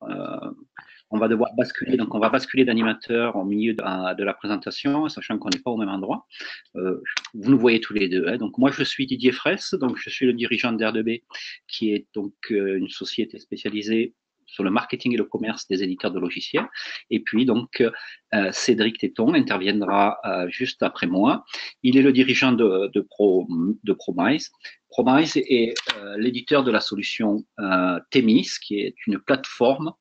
euh, on va devoir basculer, donc on va basculer d'animateur au milieu de la présentation, sachant qu'on n'est pas au même endroit. Vous nous voyez tous les deux. Hein. Donc moi, je suis Didier Fraisse, donc je suis le dirigeant d'R2B, qui est donc une société spécialisée sur le marketing et le commerce des éditeurs de logiciels. Et puis donc Cédric Téton interviendra juste après moi. Il est le dirigeant de Promise. Promise est l'éditeur de la solution Themis, qui est une plateforme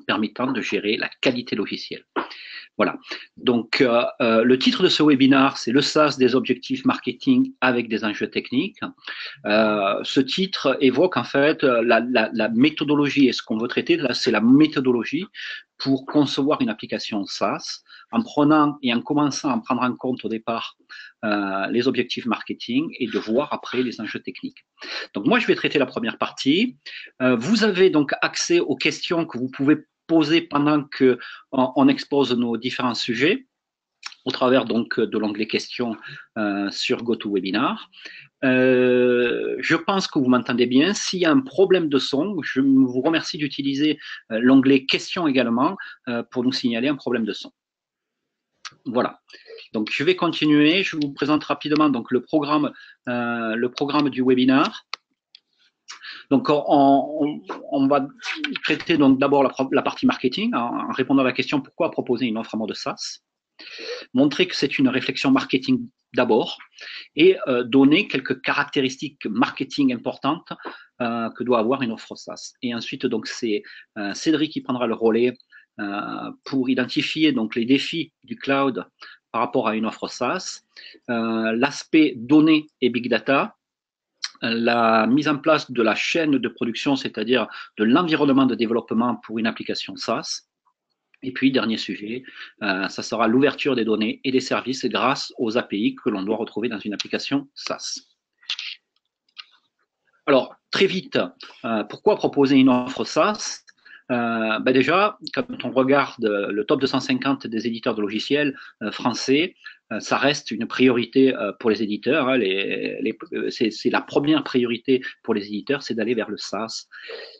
permettant de gérer la qualité logicielle. Voilà. Donc, le titre de ce webinaire, c'est le SaaS des objectifs marketing avec des enjeux techniques. Ce titre évoque en fait la méthodologie, et ce qu'on veut traiter là, c'est la méthodologie pour concevoir une application SaaS en prenant et en commençant à prendre en compte au départ les objectifs marketing et de voir après les enjeux techniques. Donc moi, je vais traiter la première partie. Vous avez donc accès aux questions que vous pouvez poser pendant que on expose nos différents sujets au travers donc de l'onglet questions sur GoToWebinar. Je pense que vous m'entendez bien. S'il y a un problème de son, je vous remercie d'utiliser l'onglet questions également pour nous signaler un problème de son. Voilà. Donc je vais continuer. Je vous présente rapidement donc le programme du webinaire. Donc, on va traiter donc d'abord la partie marketing en répondant à la question pourquoi proposer une offre en mode SaaS, montrer que c'est une réflexion marketing d'abord et donner quelques caractéristiques marketing importantes que doit avoir une offre SaaS. Et ensuite, donc c'est Cédric qui prendra le relais pour identifier donc les défis du cloud par rapport à une offre SaaS, l'aspect données et big data, la mise en place de la chaîne de production, c'est-à-dire de l'environnement de développement pour une application SaaS. Et puis, dernier sujet, ça sera l'ouverture des données et des services grâce aux API que l'on doit retrouver dans une application SaaS. Alors, très vite, pourquoi proposer une offre SaaS ? Déjà, quand on regarde le top 250 des éditeurs de logiciels français, ça reste une priorité pour les éditeurs. Hein, c'est la première priorité pour les éditeurs, c'est d'aller vers le SaaS.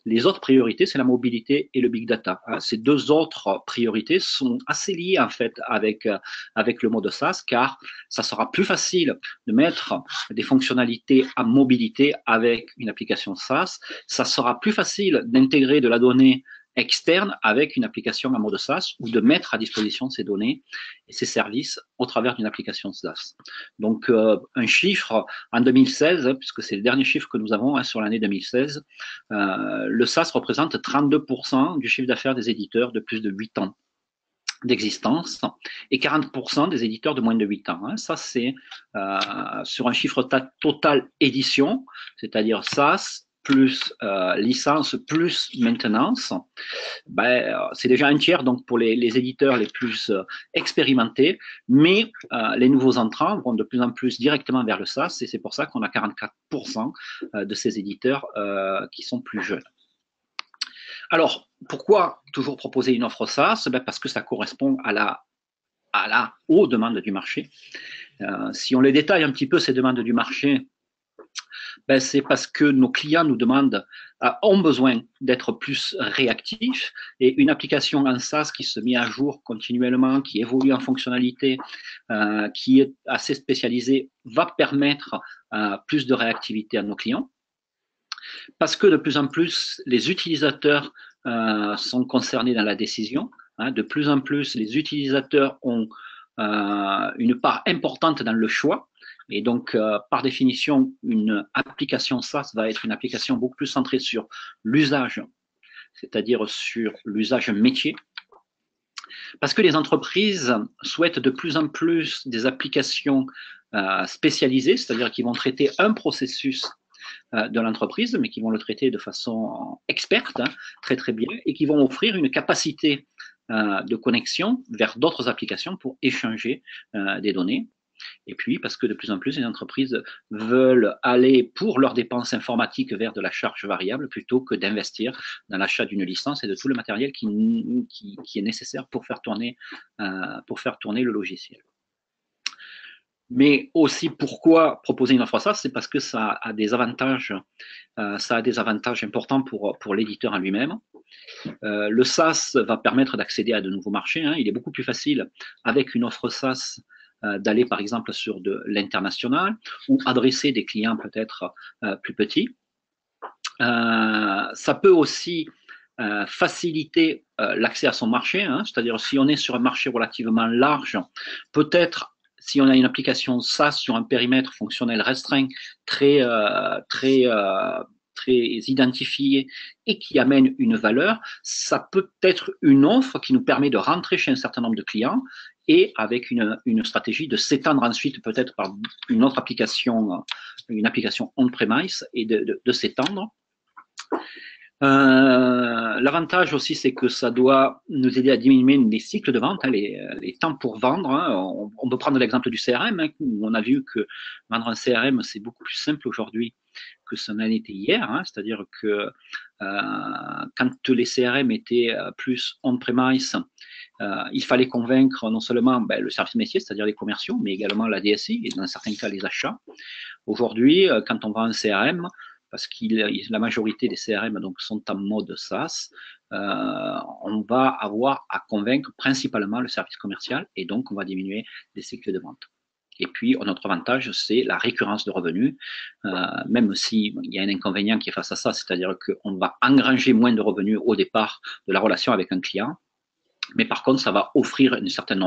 Les autres priorités, c'est la mobilité et le big data. Hein. Ces deux autres priorités sont assez liées en fait avec le mode SaaS, car ça sera plus facile de mettre des fonctionnalités à mobilité avec une application SaaS. Ça sera plus facile d'intégrer de la donnée externe avec une application en mode SaaS ou de mettre à disposition ces données et ces services au travers d'une application SaaS. Donc, un chiffre en 2016, puisque c'est le dernier chiffre que nous avons sur l'année 2016, le SaaS représente 32% du chiffre d'affaires des éditeurs de plus de 8 ans d'existence et 40% des éditeurs de moins de 8 ans. Hein. Ça, c'est sur un chiffre total édition, c'est-à-dire SaaS, plus licence, plus maintenance, c'est déjà un tiers donc pour les éditeurs les plus expérimentés, mais les nouveaux entrants vont de plus en plus directement vers le SaaS et c'est pour ça qu'on a 44% de ces éditeurs qui sont plus jeunes. Alors, pourquoi toujours proposer une offre SaaS ? Parce que ça correspond aux demandes du marché. Si on les détaille un petit peu, ces demandes du marché, c'est parce que nos clients nous demandent, ont besoin d'être plus réactifs et une application en SaaS qui se met à jour continuellement, qui évolue en fonctionnalité, qui est assez spécialisée, va permettre plus de réactivité à nos clients. Parce que de plus en plus, les utilisateurs sont concernés dans la décision. Hein, de plus en plus, les utilisateurs ont une part importante dans le choix. Et donc, par définition, une application SaaS va être une application beaucoup plus centrée sur l'usage, c'est-à-dire sur l'usage métier. Parce que les entreprises souhaitent de plus en plus des applications spécialisées, c'est-à-dire qui vont traiter un processus de l'entreprise, mais qui vont le traiter de façon experte, hein, très très bien, et qui vont offrir une capacité de connexion vers d'autres applications pour échanger des données. Et puis, parce que de plus en plus, les entreprises veulent aller pour leurs dépenses informatiques vers de la charge variable plutôt que d'investir dans l'achat d'une licence et de tout le matériel qui est nécessaire pour faire tourner le logiciel. Mais aussi, pourquoi proposer une offre SaaS ? C'est parce que ça a des avantages importants pour l'éditeur en lui-même. Le SaaS va permettre d'accéder à de nouveaux marchés. Il est beaucoup plus facile avec une offre SaaS d'aller par exemple sur de l'international ou adresser des clients peut-être plus petits. Ça peut aussi faciliter l'accès à son marché, c'est-à-dire si on est sur un marché relativement large, peut-être si on a une application SaaS sur un périmètre fonctionnel restreint, très identifié et qui amène une valeur, ça peut être une offre qui nous permet de rentrer chez un certain nombre de clients et avec une stratégie de s'étendre ensuite peut-être par une autre application, une application on-premise et de s'étendre. L'avantage aussi, c'est que ça doit nous aider à diminuer les cycles de vente, les temps pour vendre. On peut prendre l'exemple du CRM, où on a vu que vendre un CRM, c'est beaucoup plus simple aujourd'hui que ça n'en était hier. C'est-à-dire que quand les CRM étaient plus on-premise, il fallait convaincre non seulement le service métier, c'est-à-dire les commerciaux, mais également la DSI et dans certains cas les achats. Aujourd'hui, quand on vend un CRM, parce que la majorité des CRM donc, sont en mode SaaS, on va avoir à convaincre principalement le service commercial et donc on va diminuer les cycles de vente. Et puis, notre avantage, c'est la récurrence de revenus, même s'il y a un inconvénient qui est face à ça, c'est-à-dire qu'on va engranger moins de revenus au départ de la relation avec un client, mais par contre, ça va offrir une certaine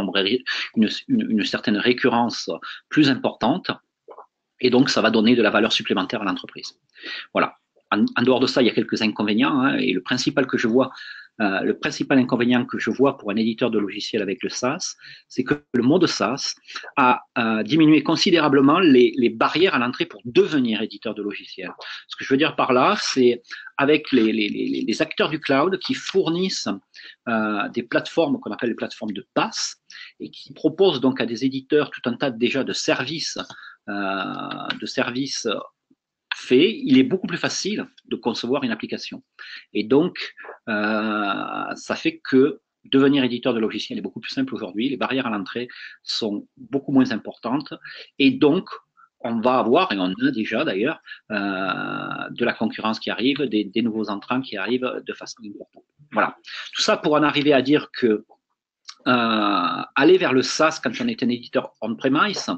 récurrence plus importante, et donc ça va donner de la valeur supplémentaire à l'entreprise. Voilà. En dehors de ça, il y a quelques inconvénients, et le principal inconvénient que je vois pour un éditeur de logiciels avec le SaaS, c'est que le mode SaaS a diminué considérablement les barrières à l'entrée pour devenir éditeur de logiciels. Ce que je veux dire par là, c'est avec les acteurs du cloud qui fournissent des plateformes qu'on appelle les plateformes de PaaS et qui proposent donc à des éditeurs tout un tas déjà de services faits, il est beaucoup plus facile de concevoir une application. Et donc, ça fait que devenir éditeur de logiciels est beaucoup plus simple aujourd'hui. Les barrières à l'entrée sont beaucoup moins importantes. Et donc, on va avoir, et on a déjà d'ailleurs, de la concurrence qui arrive, des nouveaux entrants qui arrivent de façon importante. Voilà. Tout ça pour en arriver à dire que aller vers le SaaS quand on est un éditeur on-premise,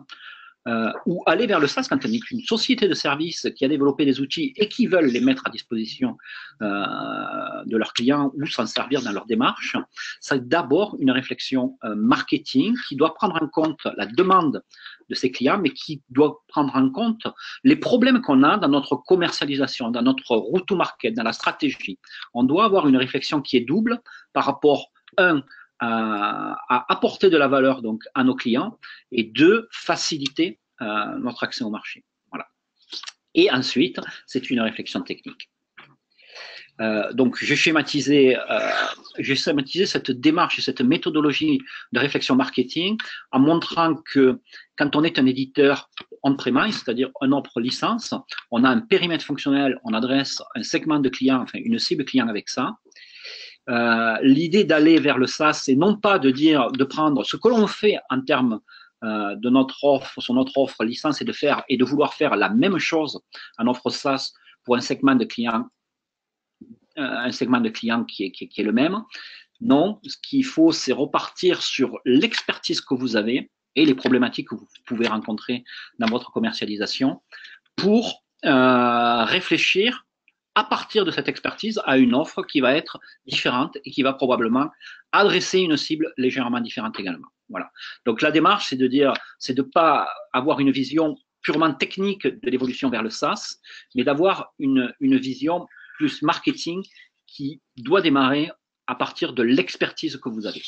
ou aller vers le SaaS quand on est une société de services qui a développé des outils et qui veulent les mettre à disposition de leurs clients ou s'en servir dans leur démarche, c'est d'abord une réflexion marketing qui doit prendre en compte la demande de ses clients, mais qui doit prendre en compte les problèmes qu'on a dans notre commercialisation, dans notre route to market, dans la stratégie. On doit avoir une réflexion qui est double par rapport, à apporter de la valeur donc à nos clients et deux, faciliter notre accès au marché. Voilà. Et ensuite, c'est une réflexion technique. Donc, j'ai schématisé cette démarche et cette méthodologie de réflexion marketing en montrant que quand on est un éditeur on-premise, c'est-à-dire on offre licence, on a un périmètre fonctionnel, on adresse un segment de clients, enfin une cible client avec ça. L'idée d'aller vers le SaaS, c'est non pas de prendre ce que l'on fait en termes de notre offre, sur notre offre licence et de vouloir faire la même chose en offre SaaS pour un segment de clients qui est le même. Non, ce qu'il faut, c'est repartir sur l'expertise que vous avez et les problématiques que vous pouvez rencontrer dans votre commercialisation pour réfléchir à partir de cette expertise à une offre qui va être différente et qui va probablement adresser une cible légèrement différente également. Voilà. Donc la démarche, c'est de pas avoir une vision purement technique de l'évolution vers le SaaS, mais d'avoir une vision plus marketing qui doit démarrer à partir de l'expertise que vous avez.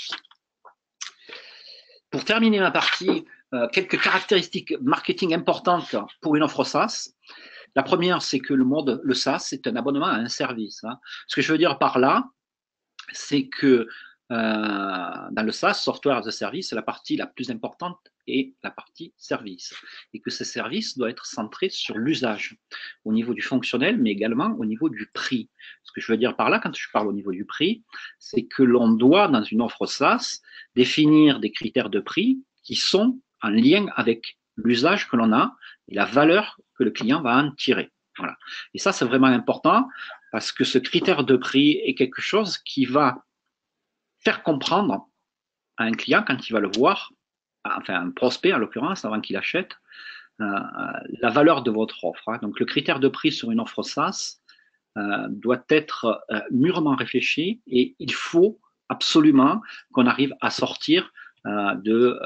Pour terminer ma partie, quelques caractéristiques marketing importantes pour une offre SaaS. La première, c'est que le SaaS, c'est un abonnement à un service. Ce que je veux dire par là, c'est que dans le SaaS, Software as a Service, la partie la plus importante est la partie service. Et que ce service doit être centré sur l'usage, au niveau du fonctionnel, mais également au niveau du prix. Ce que je veux dire par là, quand je parle au niveau du prix, c'est que l'on doit, dans une offre SaaS, définir des critères de prix qui sont en lien avec l'usage que l'on a et la valeur que le client va en tirer. Voilà. Et ça, c'est vraiment important parce que ce critère de prix est quelque chose qui va faire comprendre à un client quand il va le voir, enfin un prospect en l'occurrence, avant qu'il achète, la valeur de votre offre. Hein. Donc le critère de prix sur une offre SaaS doit être mûrement réfléchi et il faut absolument qu'on arrive à sortir de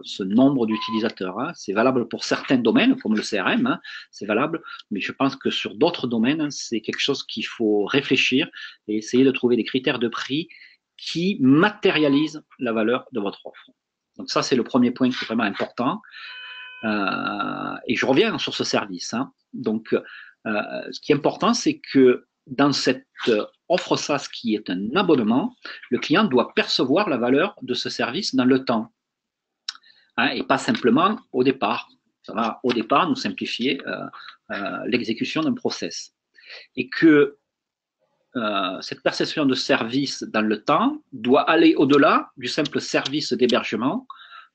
ce nombre d'utilisateurs. Hein. C'est valable pour certains domaines, comme le CRM, hein, c'est valable, mais je pense que sur d'autres domaines, c'est quelque chose qu'il faut réfléchir et essayer de trouver des critères de prix qui matérialisent la valeur de votre offre. Donc ça, c'est le premier point qui est vraiment important. Et je reviens sur ce service. Hein. Donc, ce qui est important, c'est que dans cette offre SaaS qui est un abonnement, le client doit percevoir la valeur de ce service dans le temps, hein, et pas simplement au départ. Ça va au départ nous simplifier l'exécution d'un process. Et que cette perception de service dans le temps doit aller au-delà du simple service d'hébergement,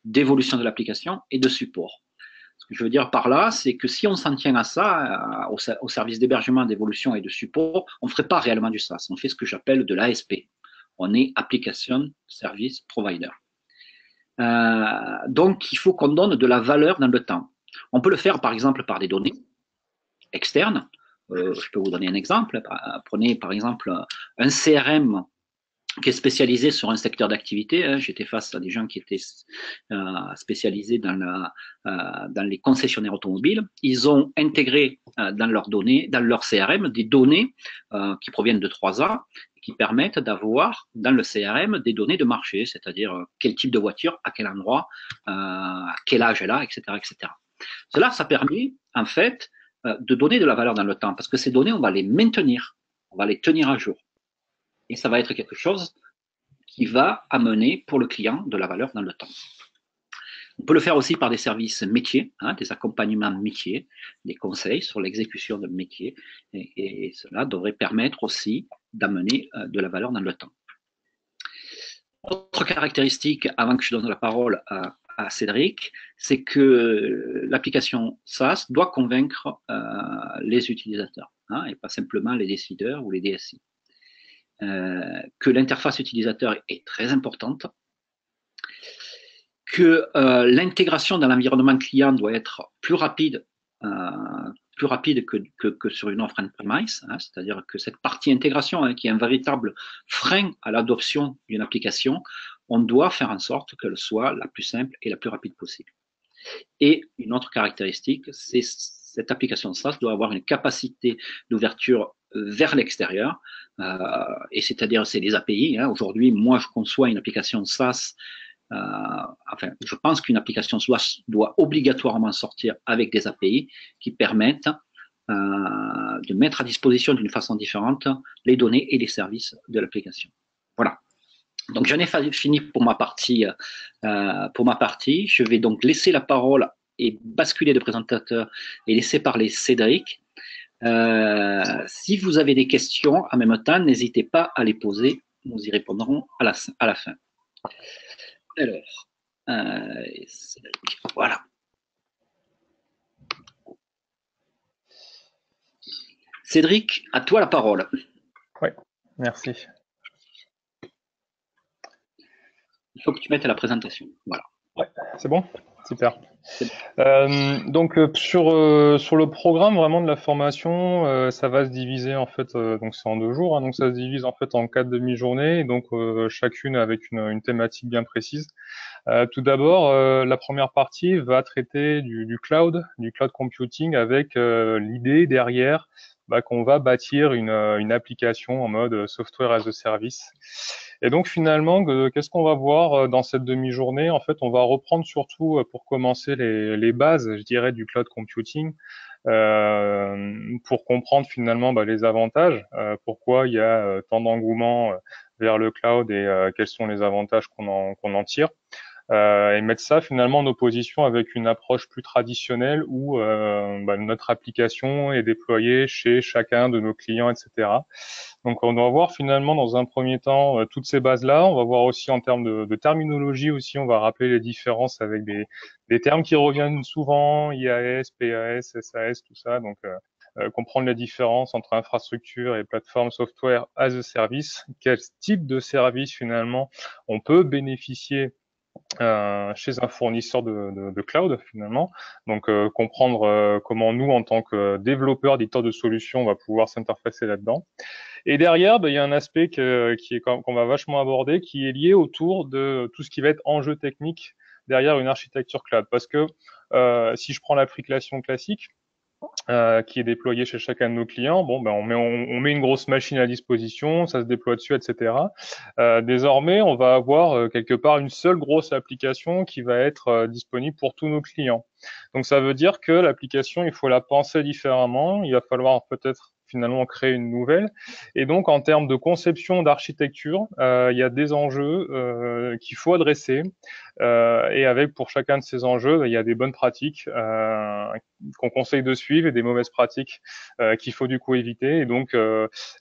d'évolution de l'application et de support. Ce que je veux dire par là, c'est que si on s'en tient à ça, au service d'hébergement, d'évolution et de support, on ne ferait pas réellement du SaaS. On fait ce que j'appelle de l'ASP. On est Application Service Provider. Donc, il faut qu'on donne de la valeur dans le temps. On peut le faire, par exemple, par des données externes. Je peux vous donner un exemple. Prenez, par exemple, un CRM qui est spécialisé sur un secteur d'activité. Hein. J'étais face à des gens qui étaient spécialisés dans les concessionnaires automobiles. Ils ont intégré dans leurs données, dans leur CRM, des données qui proviennent de 3A, qui permettent d'avoir dans le CRM des données de marché, c'est-à-dire quel type de voiture, à quel endroit, à quel âge elle a, etc., etc. Cela, ça permet en fait de donner de la valeur dans le temps, parce que ces données, on va les maintenir, on va les tenir à jour. Et ça va être quelque chose qui va amener pour le client de la valeur dans le temps. On peut le faire aussi par des services métiers, hein, des accompagnements métiers, des conseils sur l'exécution de métier, et cela devrait permettre aussi d'amener de la valeur dans le temps. Autre caractéristique, avant que je donne la parole à Cédric, c'est que l'application SaaS doit convaincre les utilisateurs, hein, et pas simplement les décideurs ou les DSI. Que l'interface utilisateur est très importante, que l'intégration dans l'environnement client doit être plus rapide que sur une offre on-premise, hein, c'est-à-dire que cette partie intégration, hein, qui est un véritable frein à l'adoption d'une application, on doit faire en sorte qu'elle soit la plus simple et la plus rapide possible. Et une autre caractéristique, c'est cette application SaaS doit avoir une capacité d'ouverture vers l'extérieur, et c'est-à-dire c'est les API. Hein. Aujourd'hui, moi, je conçois une application SaaS. Enfin, je pense qu'une application SaaS doit obligatoirement sortir avec des API qui permettent de mettre à disposition d'une façon différente les données et les services de l'application. Voilà. Donc j'en ai fini pour ma partie. Je vais donc laisser la parole et basculer de présentateur et laisser parler Cédric. Si vous avez des questions en même temps, n'hésitez pas à les poser. Nous y répondrons à la fin. Alors, Cédric, voilà. Cédric, à toi la parole. Oui, merci. Il faut que tu mettes la présentation. Voilà. Ouais, c'est bon? Super. Donc sur le programme vraiment de la formation, ça va se diviser en fait, donc c'est en 2 jours, hein, donc ça se divise en fait en 4 demi-journées, donc chacune avec une thématique bien précise. Tout d'abord, la première partie va traiter du cloud computing avec l'idée derrière qu'on va bâtir une application en mode software as a service. Et donc finalement, qu'est-ce qu'on va voir dans cette demi-journée? En fait, on va reprendre surtout pour commencer les bases, je dirais, du cloud computing, pour comprendre finalement les avantages, pourquoi il y a tant d'engouement vers le cloud et quels sont les avantages qu'on en tire. Et mettre ça finalement en opposition avec une approche plus traditionnelle où notre application est déployée chez chacun de nos clients, etc. Donc on va voir finalement dans un premier temps toutes ces bases-là. On va voir aussi en termes de terminologie aussi, on va rappeler les différences avec des termes qui reviennent souvent, IAS, PAS, SAS, tout ça. Donc comprendre la différence entre infrastructure et plateforme software as a service, quel type de service finalement on peut bénéficier chez un fournisseur de cloud finalement. Donc comprendre comment nous, en tant que développeurs, éditeurs de solutions, on va pouvoir s'interfacer là-dedans. Et derrière, il y a un aspect qu'on va vachement aborder, qui est lié autour de tout ce qui va être enjeu technique derrière une architecture cloud. Parce que si je prends l'application classique, qui est déployé chez chacun de nos clients. Bon, on met une grosse machine à disposition, ça se déploie dessus, etc. Désormais, on va avoir quelque part une seule grosse application qui va être disponible pour tous nos clients. Donc, ça veut dire que l'application, il faut la penser différemment. Il va falloir peut-être finalement créer une nouvelle. Et donc, en termes de conception d'architecture, il y a des enjeux qu'il faut adresser. Et avec, pour chacun de ces enjeux, il y a des bonnes pratiques qu'on conseille de suivre et des mauvaises pratiques qu'il faut du coup éviter. Et donc,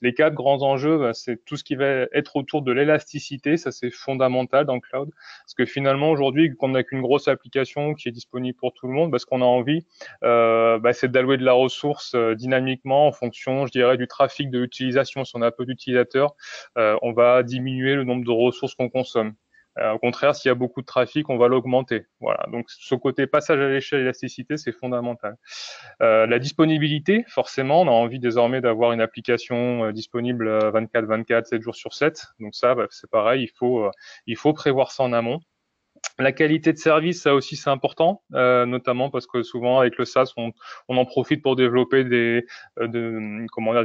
les quatre grands enjeux, c'est tout ce qui va être autour de l'élasticité. Ça, c'est fondamental dans le cloud. Parce que finalement, aujourd'hui, quand on n'a qu'une grosse application qui est disponible pour tout le monde, ce qu'on a envie, c'est d'allouer de la ressource dynamiquement en fonction, je dirais, du trafic de l'utilisation. Si on a peu d'utilisateurs, on va diminuer le nombre de ressources qu'on consomme. Au contraire, s'il y a beaucoup de trafic, on va l'augmenter. Voilà. Donc, ce côté passage à l'échelle et élasticité, c'est fondamental. La disponibilité, forcément, on a envie désormais d'avoir une application disponible 24/24, 7 jours sur 7. Donc ça, c'est pareil, il faut prévoir ça en amont. La qualité de service, ça aussi c'est important, notamment parce que souvent avec le SaaS, on en profite pour développer des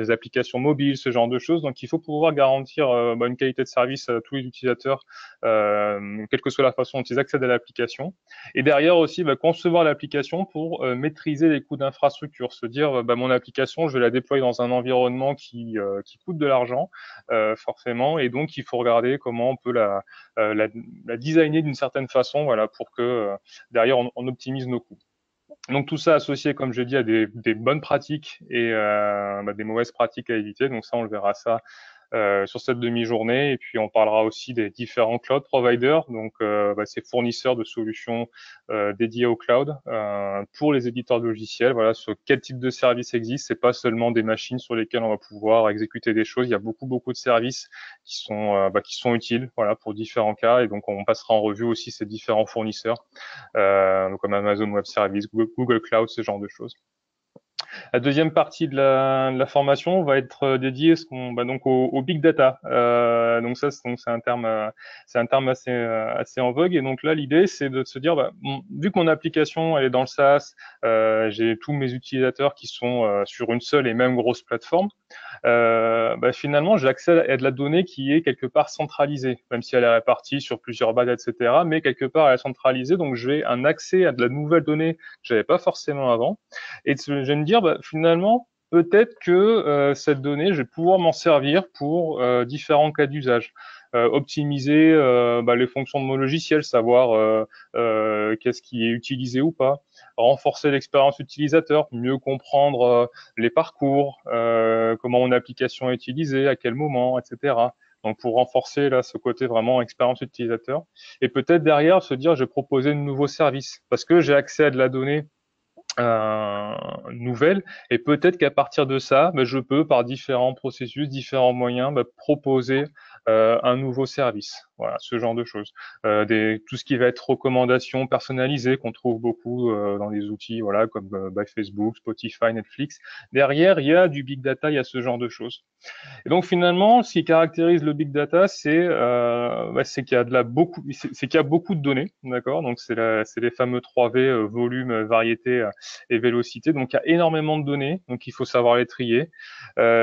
applications mobiles, ce genre de choses. Donc il faut pouvoir garantir une qualité de service à tous les utilisateurs, quelle que soit la façon dont ils accèdent à l'application. Et derrière aussi, concevoir l'application pour maîtriser les coûts d'infrastructure, se dire mon application, je vais la déployer dans un environnement qui coûte de l'argent forcément, et donc il faut regarder comment on peut la designer d'une certaine façon, voilà, pour que derrière on optimise nos coûts. Donc tout ça associé, comme je dis, à des bonnes pratiques et des mauvaises pratiques à éviter. Donc ça, on le verra ça sur cette demi-journée. Et puis on parlera aussi des différents cloud providers, donc ces fournisseurs de solutions dédiés au cloud pour les éditeurs de logiciels. Voilà, sur quel type de service existe. C'est pas seulement des machines sur lesquelles on va pouvoir exécuter des choses. Il y a beaucoup de services qui sont utiles, voilà, pour différents cas. Et donc on passera en revue aussi ces différents fournisseurs, comme Amazon Web Services, Google Cloud, ce genre de choses. La deuxième partie de la formation va être dédiée donc au big data. Donc c'est un terme assez en vogue. Et donc là, l'idée c'est de se dire, vu que mon application elle est dans le SaaS, j'ai tous mes utilisateurs qui sont sur une seule et même grosse plateforme. Finalement, j'ai accès à de la donnée qui est quelque part centralisée, même si elle est répartie sur plusieurs bases, etc. Mais quelque part, elle est centralisée, donc j'ai un accès à de la nouvelle donnée que j'avais pas forcément avant. Et je vais me dire, finalement, peut-être que cette donnée, je vais pouvoir m'en servir pour différents cas d'usage. Optimiser les fonctions de mon logiciel, savoir qu'est-ce qui est utilisé ou pas, renforcer l'expérience utilisateur, mieux comprendre les parcours, comment mon application est utilisée, à quel moment, etc. Donc pour renforcer là ce côté vraiment expérience utilisateur, et peut-être derrière se dire je vais proposer de nouveaux services parce que j'ai accès à de la donnée nouvelle, et peut-être qu'à partir de ça, je peux par différents processus, différents moyens, proposer un nouveau service. Voilà, ce genre de choses. Tout ce qui va être recommandations personnalisées qu'on trouve beaucoup dans des outils, voilà, comme Facebook, Spotify, Netflix. Derrière, il y a du big data, il y a ce genre de choses. Et donc finalement, ce qui caractérise le big data, c'est qu'il y a beaucoup de données, d'accord. Donc c'est les fameux 3V, volume, variété et vélocité. Donc il y a énormément de données, donc il faut savoir les trier.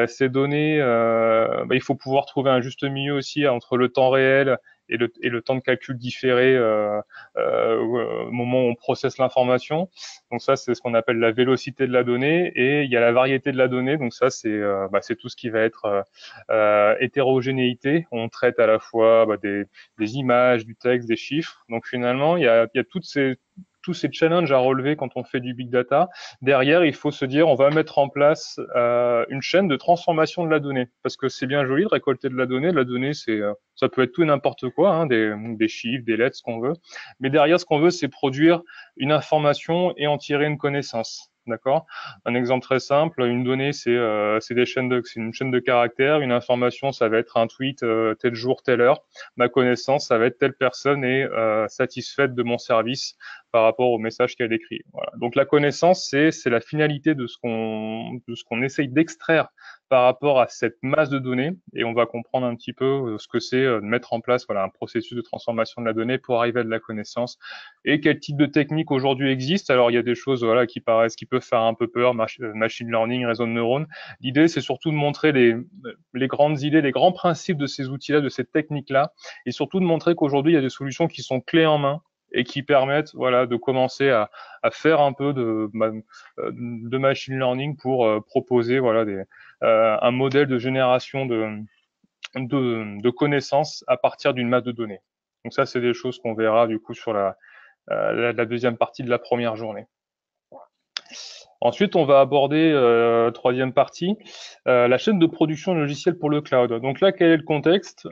Ces données, il faut pouvoir trouver un juste milieu aussi entre le temps réel et le temps de calcul différé au moment où on processe l'information. Donc ça, c'est ce qu'on appelle la vélocité de la donnée, et il y a la variété de la donnée. Donc ça, c'est tout ce qui va être hétérogénéité. On traite à la fois des images, du texte, des chiffres. Donc finalement, il y a tous ces challenges à relever quand on fait du big data. Derrière, il faut se dire, on va mettre en place une chaîne de transformation de la donnée, parce que c'est bien joli de récolter de la donnée. De la donnée, ça peut être tout et n'importe quoi, des chiffres, des lettres, ce qu'on veut. Mais derrière, ce qu'on veut, c'est produire une information et en tirer une connaissance. D'accord? Un exemple très simple, une donnée, c'est c'est une chaîne de caractères. Une information, ça va être un tweet tel jour, telle heure. Ma connaissance, ça va être telle personne est satisfaite de mon service par rapport au message qu'elle écrit. Voilà. Donc la connaissance, c'est la finalité de ce qu'on essaye d'extraire par rapport à cette masse de données, et on va comprendre un petit peu ce que c'est de mettre en place voilà un processus de transformation de la donnée pour arriver à de la connaissance, et quel type de techniques aujourd'hui existent. Alors il y a des choses voilà qui peuvent faire un peu peur, machine learning, réseau de neurones. L'idée c'est surtout de montrer les grandes idées, les grands principes de ces outils-là, de ces techniques-là, et surtout de montrer qu'aujourd'hui il y a des solutions qui sont clés en main et qui permettent voilà de commencer à faire un peu de machine learning pour proposer voilà un modèle de génération de connaissances à partir d'une masse de données. Donc ça, c'est des choses qu'on verra du coup sur la deuxième partie de la première journée. Ensuite, on va aborder troisième partie, la chaîne de production logicielle pour le cloud. Donc là, quel est le contexte?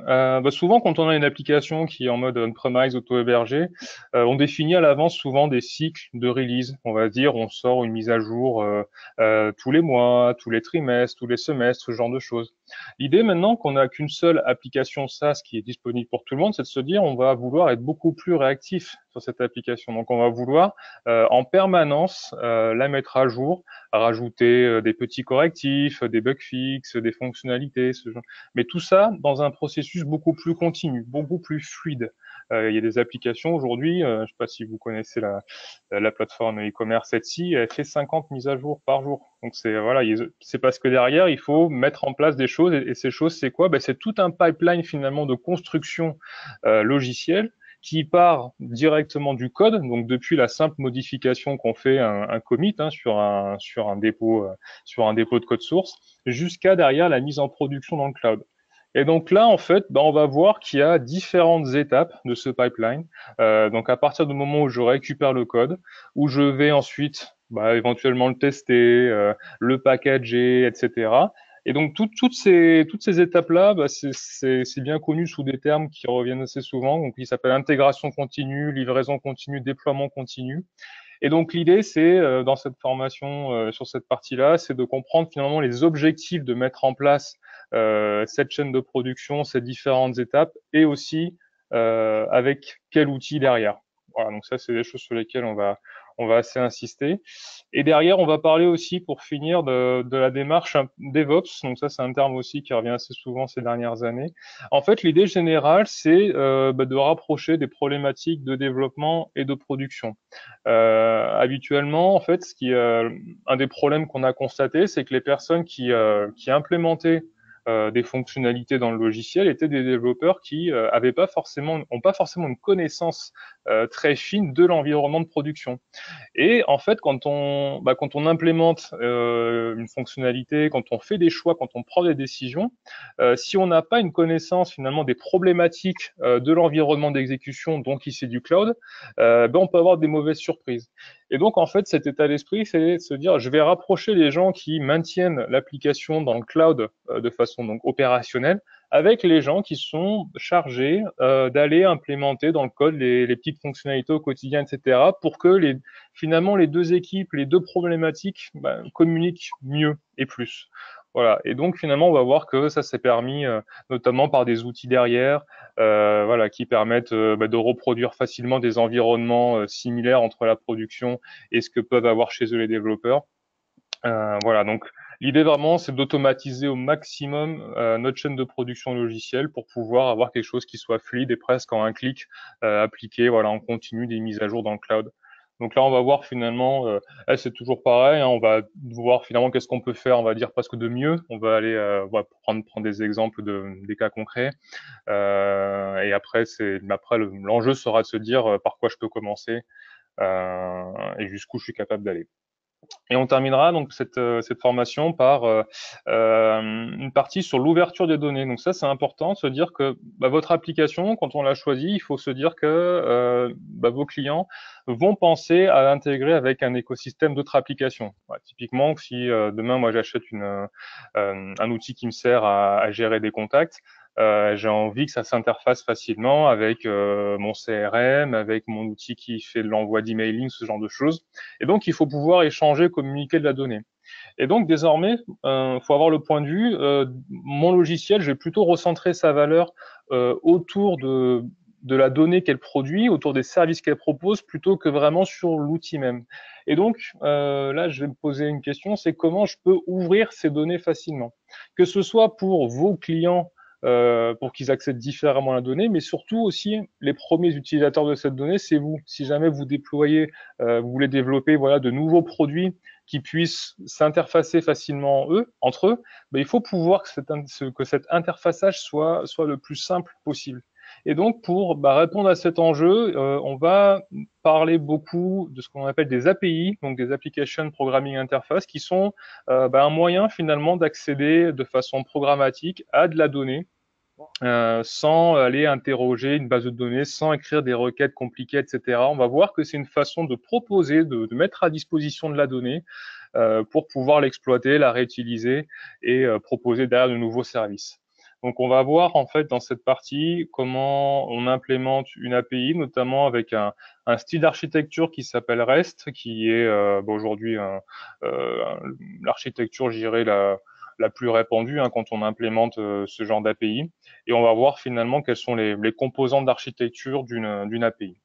Souvent, quand on a une application qui est en mode on-premise, auto-hébergé, on définit à l'avance souvent des cycles de release. On va dire, on sort une mise à jour tous les mois, tous les trimestres, tous les semestres, ce genre de choses. L'idée maintenant qu'on n'a qu'une seule application SaaS qui est disponible pour tout le monde, c'est de se dire, on va vouloir être beaucoup plus réactif sur cette application. Donc, on va vouloir en permanence la mettre à jour, rajouter des petits correctifs, des bug fixes, des fonctionnalités, ce genre. Mais tout ça dans un processus beaucoup plus continu, beaucoup plus fluide. Il y a des applications aujourd'hui, je ne sais pas si vous connaissez la plateforme e-commerce Etsy, elle fait 50 mises à jour par jour. Donc c'est voilà, c'est parce que derrière il faut mettre en place des choses, et ces choses c'est quoi? C'est tout un pipeline finalement de construction logicielle qui part directement du code, donc depuis la simple modification qu'on fait un commit sur un dépôt de code source, jusqu'à derrière la mise en production dans le cloud. Et donc là, en fait, on va voir qu'il y a différentes étapes de ce pipeline. Donc à partir du moment où je récupère le code, où je vais ensuite éventuellement le tester, le packager, etc. Et donc toutes ces étapes-là, c'est bien connu sous des termes qui reviennent assez souvent, donc qui s'appellent intégration continue, livraison continue, déploiement continu. Et donc l'idée, c'est dans cette formation sur cette partie-là, c'est de comprendre finalement les objectifs de mettre en place cette chaîne de production, ces différentes étapes, et aussi avec quel outil derrière. Voilà, donc ça, c'est des choses sur lesquelles on va assez insister. Et derrière, on va parler aussi, pour finir, de la démarche DevOps. Donc ça, c'est un terme aussi qui revient assez souvent ces dernières années. En fait, l'idée générale, c'est de rapprocher des problématiques de développement et de production. Habituellement, en fait, un des problèmes qu'on a constaté, c'est que les personnes qui implémentaient des fonctionnalités dans le logiciel étaient des développeurs qui ont pas forcément une connaissance très fine de l'environnement de production. Et en fait, quand on implémente une fonctionnalité, quand on fait des choix, quand on prend des décisions, si on n'a pas une connaissance finalement des problématiques de l'environnement d'exécution, donc ici du cloud, on peut avoir des mauvaises surprises. Et donc en fait, cet état d'esprit, c'est de se dire, je vais rapprocher les gens qui maintiennent l'application dans le cloud de façon donc opérationnelle, avec les gens qui sont chargés d'aller implémenter dans le code les petites fonctionnalités au quotidien, etc., pour que finalement les deux équipes, les deux problématiques communiquent mieux et plus. Voilà. Et donc finalement, on va voir que ça s'est permis notamment par des outils derrière, voilà, qui permettent de reproduire facilement des environnements similaires entre la production et ce que peuvent avoir chez eux les développeurs. Voilà, donc l'idée vraiment, c'est d'automatiser au maximum notre chaîne de production logicielle pour pouvoir avoir quelque chose qui soit fluide et presque en un clic appliqué, voilà, en continu des mises à jour dans le cloud. Donc là, on va voir finalement, c'est toujours pareil, hein, on va voir finalement qu'est-ce qu'on peut faire, on va dire presque de mieux. On va aller on va prendre des exemples des cas concrets. Et après, l'enjeu sera de se dire par quoi je peux commencer et jusqu'où je suis capable d'aller. Et on terminera donc cette formation par une partie sur l'ouverture des données. Donc ça, c'est important de se dire que votre application, quand on l'a choisie, il faut se dire que vos clients vont penser à l'intégrer avec un écosystème d'autres applications. Typiquement, si demain, moi, j'achète un outil qui me sert à gérer des contacts, J'ai envie que ça s'interface facilement avec mon CRM, avec mon outil qui fait de l'envoi d'emailing, ce genre de choses. Et donc, il faut pouvoir échanger, communiquer de la donnée. Et donc, désormais, faut avoir le point de vue. Mon logiciel, je vais plutôt recentrer sa valeur autour de la donnée qu'elle produit, autour des services qu'elle propose, plutôt que vraiment sur l'outil même. Et donc, là, je vais me poser une question, c'est comment je peux ouvrir ces données facilement, que ce soit pour vos clients, pour qu'ils accèdent différemment à la donnée, mais surtout aussi les premiers utilisateurs de cette donnée, c'est vous. Si jamais vous déployez, vous voulez développer voilà de nouveaux produits qui puissent s'interfacer facilement entre eux, ben, il faut pouvoir que cet interfaçage soit le plus simple possible. Et donc, pour répondre à cet enjeu, on va parler beaucoup de ce qu'on appelle des API, donc des Application Programming Interface, qui sont un moyen finalement d'accéder de façon programmatique à de la donnée, sans aller interroger une base de données, sans écrire des requêtes compliquées, etc. On va voir que c'est une façon de proposer, de mettre à disposition de la donnée pour pouvoir l'exploiter, la réutiliser et proposer derrière de nouveaux services. Donc, on va voir en fait dans cette partie comment on implémente une API, notamment avec un style d'architecture qui s'appelle REST, qui est aujourd'hui l'architecture, je dirais, la plus répandue quand on implémente ce genre d'API. Et on va voir finalement quelles sont les composantes d'architecture d'une API.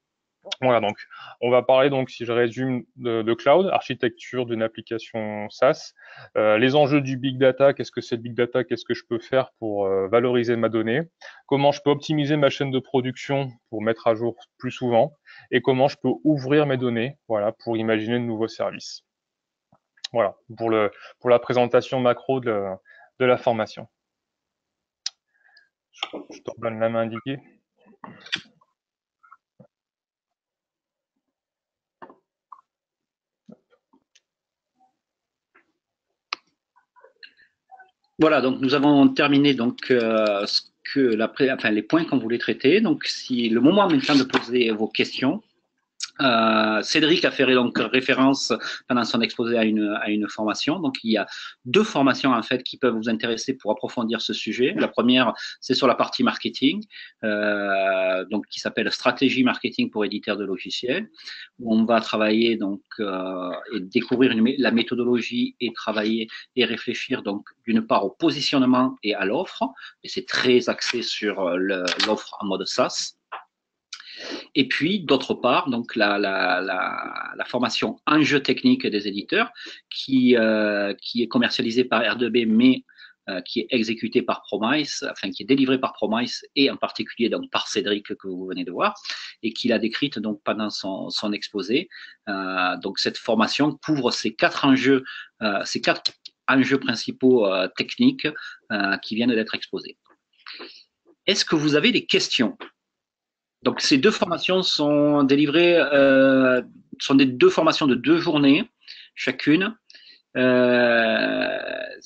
Voilà, donc on va parler, donc si je résume, de cloud, architecture d'une application SaaS, les enjeux du big data, qu'est-ce que c'est le big data, qu'est-ce que je peux faire pour valoriser ma donnée, comment je peux optimiser ma chaîne de production pour mettre à jour plus souvent, et comment je peux ouvrir mes données, voilà, pour imaginer de nouveaux services. Voilà, pour la présentation macro de la formation. Je te redonne la main indiquée. Voilà, donc nous avons terminé donc ce que les points qu'on voulait traiter. Donc, si le moment maintenant de poser vos questions. Cédric a fait donc référence pendant son exposé à une formation. Donc, il y a deux formations en fait qui peuvent vous intéresser pour approfondir ce sujet. La première, c'est sur la partie marketing, donc qui s'appelle Stratégie marketing pour éditeurs de logiciels, où on va travailler donc et découvrir la méthodologie et travailler et réfléchir donc d'une part au positionnement et à l'offre. Et c'est très axé sur l'offre en mode SaaS. Et puis, d'autre part, donc la formation enjeux techniques des éditeurs qui est commercialisée par R2B, mais qui est exécutée par Promise, enfin qui est délivrée par Promise et en particulier donc par Cédric que vous venez de voir et qu'il a décrite donc pendant son exposé. Donc cette formation couvre ces quatre enjeux principaux techniques qui viennent d'être exposés. Est-ce que vous avez des questions ? Donc, ces deux formations sont délivrées, sont des deux formations de 2 journées chacune. Elles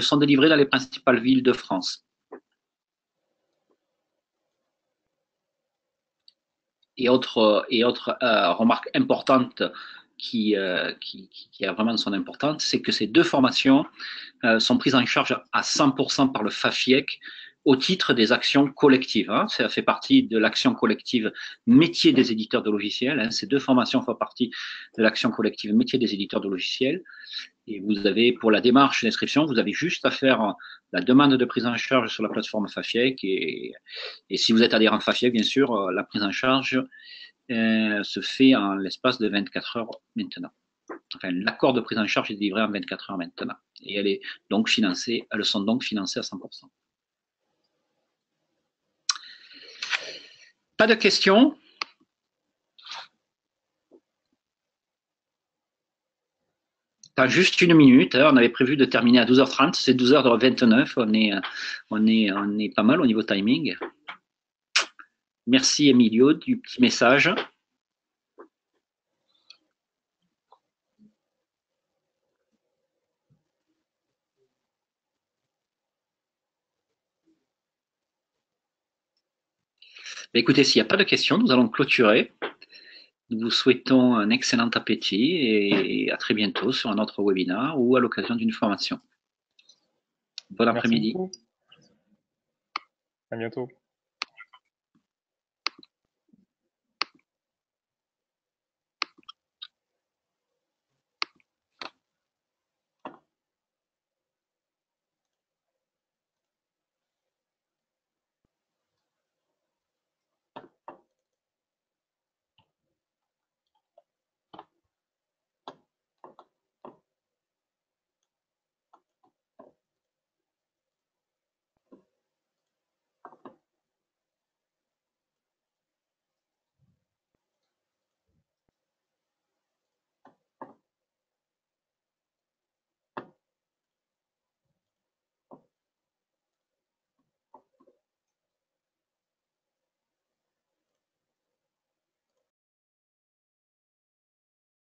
sont délivrées dans les principales villes de France. Et autre remarque importante qui a vraiment son importance, c'est que ces deux formations sont prises en charge à 100% par le FAFIEC au titre des actions collectives. Ça fait partie de l'action collective métier des éditeurs de logiciels. Ces deux formations font partie de l'action collective métier des éditeurs de logiciels. Et vous avez, pour la démarche d'inscription, vous avez juste à faire la demande de prise en charge sur la plateforme FAFIEC. Et si vous êtes adhérent FAFIEC, bien sûr, la prise en charge se fait en l'espace de 24 heures maintenant. Enfin, l'accord de prise en charge est délivré en 24 heures maintenant. Et elles sont donc financées à 100%. Pas de questions? Pas juste une minute. On avait prévu de terminer à 12h30. C'est 12h29. On est pas mal au niveau timing. Merci Emilio du petit message. Écoutez, s'il n'y a pas de questions, nous allons clôturer. Nous vous souhaitons un excellent appétit et à très bientôt sur un autre webinaire ou à l'occasion d'une formation. Bon après-midi. À bientôt.